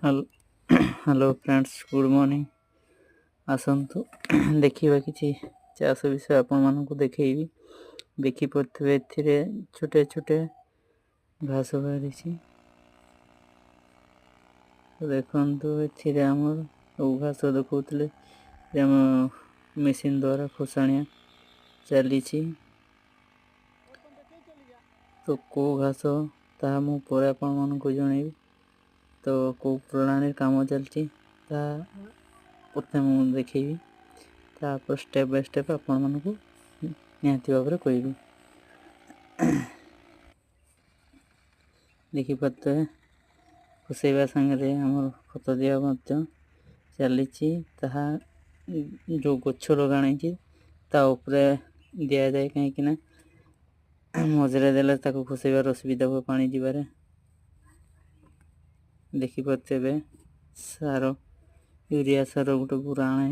Hello friends, good morning. आसतु देखा कि चाष विषय आपण मानक देखी देखिपे छोटे छोटे घास बाहरी देखु एमर सब घास देखते मेसीन द्वारा खोसाणिया चली तो कौ घास ता मुझे आपण मानक जनइबी। तो कौ प्रणाली काम चलती प्रथम देखी तापर स्टेप बाय स्टेप आपण मानक निहाती भाव कहबी। देखिपे खुसैबा सांगे आम खत दिया चली जो गछ लगाई दि जाए कहीं मझे देले खुसैबार असुविधा हुए पानी जीवार। देखिपे सार यूरिया सार गोटे पूरा आना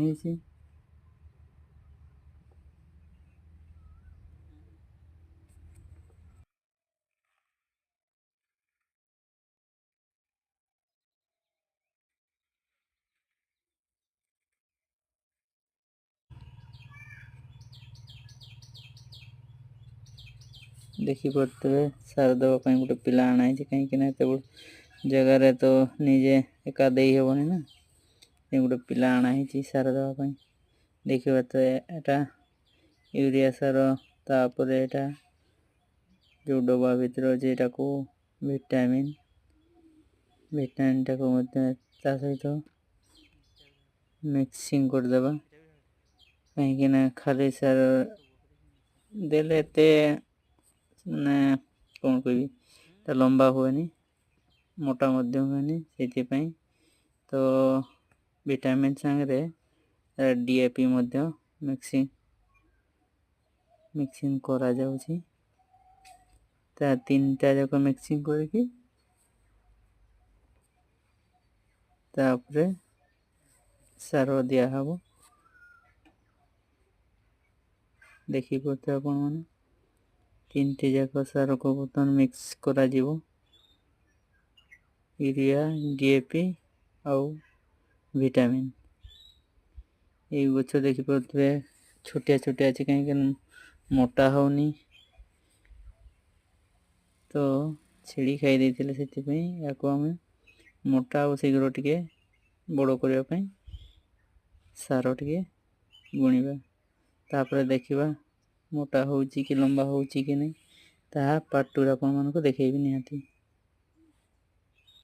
देखिपे सार देवाई गोटे पिला आना कहीं जगार तो निजे एका दे हेबनी ना गोटे पिला आना सार देवाई। देखिए तो एटा यूरिया सार तापर एटा जो डब्बा भीतर अच्छे यहाँ को विटामिन टाक सहित मिक्सिंग करदेबा कहीं खाली सार देले कौन कह लंबा हुए मोटा हुए तो विटामिन सांगे डीएपी मिक्सिंग करा जाउछि। तीन टा जाक मिक्सिंग करके तापरे सार दिया हब। देखी पाते आपण माने तीन टी जाक सार को बर्तमान मिक्स करा जीवो यूरिया डीएपी आउ विटामिन। ये गछ देखी पाते छोटिया छोटिया अच्छे कहीं मोटा होनी तो छेड़ी खाई देते से आम मोटा और शीघ्र टे बड़ करने सार टे बुणवा तापर देखा मोटा हो कि लंबा हो कि नहीं पार्ट 2 आपण मानक देखी निहाती।